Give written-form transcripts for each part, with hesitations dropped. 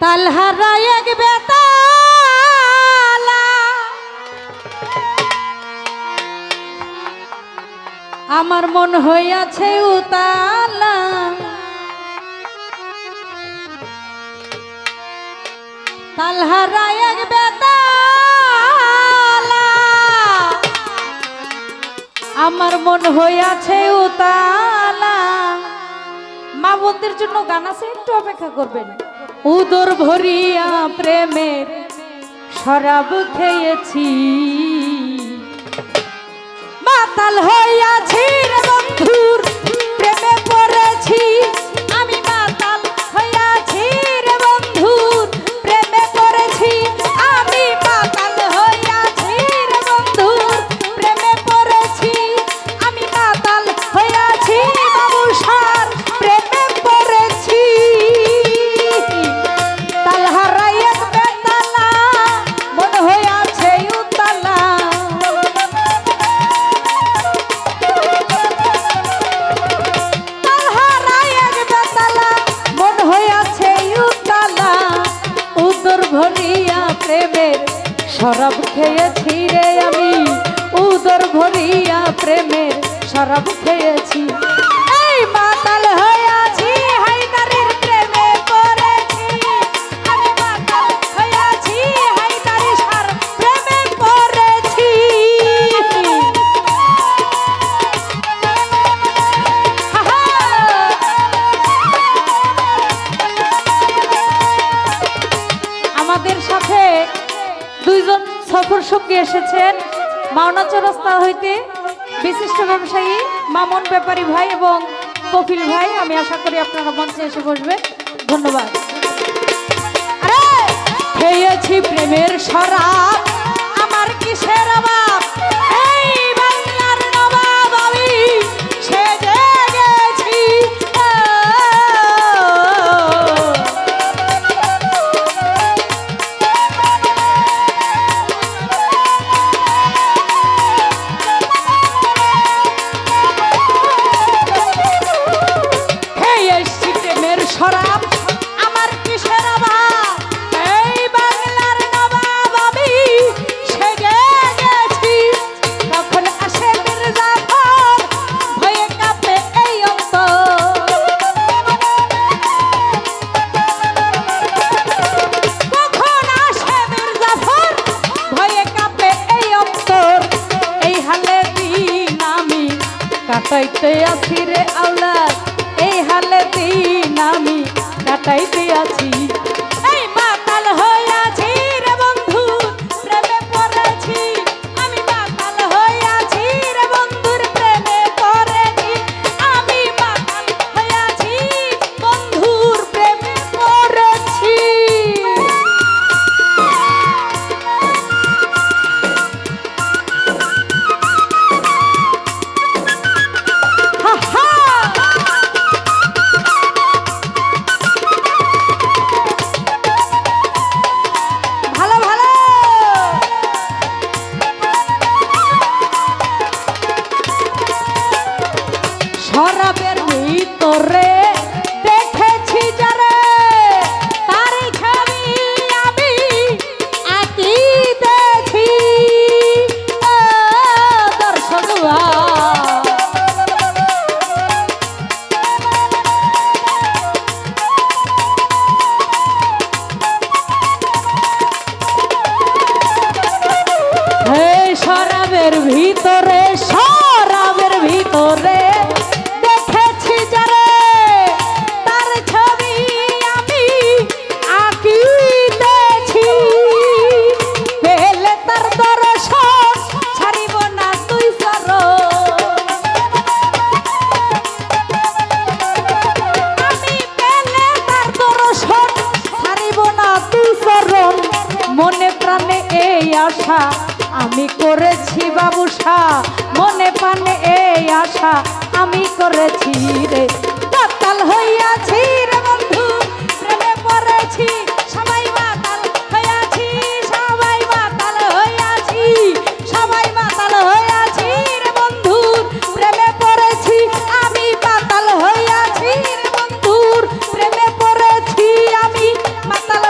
তালহারা এক বেতালা আমার মন হইয়াছে উতালা তালহারা এক বেতালা আমার মন হইয়াছে উতালা। মা বোনদের জন্য গান আছে, একটু অপেক্ষা করবেন। উদর ভরিয়া প্রেমের শরাব খেয়েছি, মাতাল হইয়াছি রে বন্ধুর প্রেমে পড়েছি, আমি মাতাল হইয়াছি রে বন্ধুর প্রেমে পড়েছি, আমি মাতাল হইয়াছি রে বন্ধুর প্রেমে পড়েছি, আমি মাতাল হইয়াছি বাবুসার প্রেমে পড়েছি। তালহারা এক বেতালা মন হইয়াছে উতালা, তালহারা এক বেতালা মন হইয়াছে উতালা, উদর ভরিয়া প্রেমের শরাব খেয়েছি রে আমি, উদর ভরিয়া প্রেমের শরাব খেয়েছি, এই মাতাল হইয়াছি হায়দারের প্রেমে পড়েছি, আমি মাতাল হইয়াছি হায়দারের সার প্রেমে পড়েছি। আমাদের সাথে দুইজন সফর সঙ্গী এসেছেন মাওনা চৌরাস্তা হইতে, বিশিষ্ট ব্যবসায়ী মামুন ব্যাপারী ভাই এবং কপিল ভাই। আমি আশা করি আপনারা মঞ্চে এসে বসবেন। ধন্যবাদ। খেয়েছি প্রেমের শরাব আমার কিসের অভাব, এই বাংলার নবাব আমি সেজে গেছি। খেয়েছি প্রেমের শরাব আমার কিসের অভাব, এই বাংলার নবাব আমি সেজে গেছি। তখন আসে মির্জাফর ভয়ে কাঁপে এই অন্তর, কখন আসে মির্জাফর ভয়ে কাঁপে এই অন্তর, এই হালে দিন আমি কাটাইতে আছি রে আওলাদ, এই হালে দিন আমি কাটাইতে আছি, এই মাতাল হইয়াছি রে বন্ধু প্রেমে পড়েছি, আমি মাতাল হইয়াছি রে বন্ধুর প্রেমে পড়েছি, আমি মাতাল হইয়াছি বন্ধুর প্রেমে পড়েছি। হা হা ভালো ভালো। শরাবের ভিতরে দেখেছি যারে, তারই ছবি আমি আঁকিতেছি। ও দর্শক শরাবের ভিতরে, শরাবের ভিতরে দেখেছি যারে, তার ছবি আমি আঁকিতেছি, পেলে তার দর্শন ছাড়িব না তুই চরণ, আমি পেলে তার দর্শন ছাড়িব না তুই চরণ, মনে প্রাণে এই আশা আমি করেছি বাবুসা, মনে প্রাণে এই আশা আমি করেছি রে, মাতাল হইয়াছি রে বন্ধু প্রেমে পড়েছি, সবাই মাতাল হইয়াছি, সবাই মাতাল হইয়াছি, সবাই মাতাল হইয়াছি রে বন্ধুর প্রেমে পড়েছি, আমি মাতাল হইয়াছি রে বন্ধুর প্রেমে পড়েছি, আমি মাতাল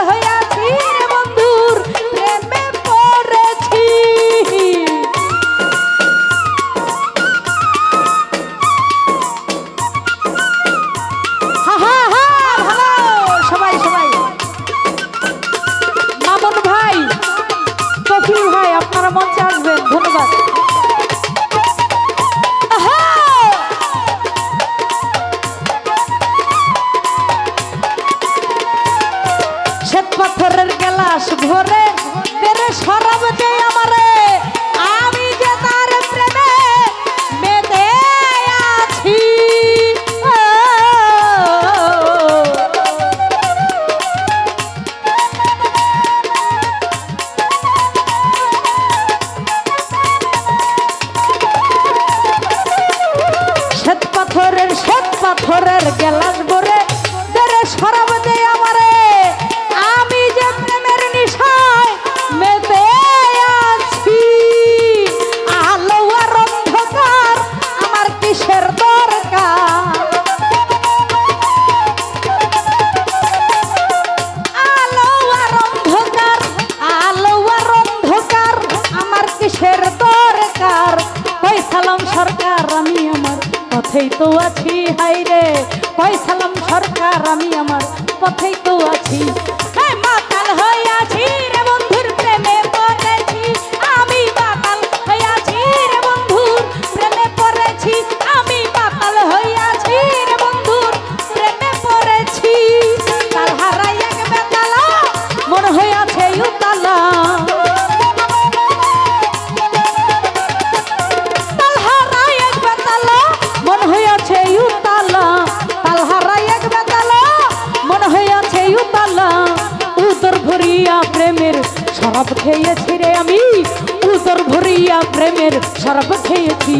গেলাস ভরে তেরে শরাব দে আমারে আমি যে তার প্রেমে মেতে আছি শ্বেত পাথরের গেলাস ভরে তেরে শরাব দে আমারে আমি যে প্রেমের নিশায় মেতে আছি আলো আর অন্ধকার আমার কিসের দরকার আলো আর অন্ধকার আমার কিসের দরকার ফয়সালাম সরকার আমি আমার পথেই তো আছি হাইরে ফয়সালাম সরকার আমি আমার পথেই তো আছি মাতাল হইয়াছি রে বন্ধুর প্রেমে পড়েছি আমি মাতাল হইয়াছি রে বন্ধুর প্রেমে পড়েছি আমি মাতাল হইয়াছি রে বন্ধুর প্রেমে পড়েছি তার হারাই এক বেতালা মন হইয়াছে উতালা প্রেমের শরাব খেয়েছি রে আমি উদর ভরিয়া প্রেমের শরাব খেয়েছি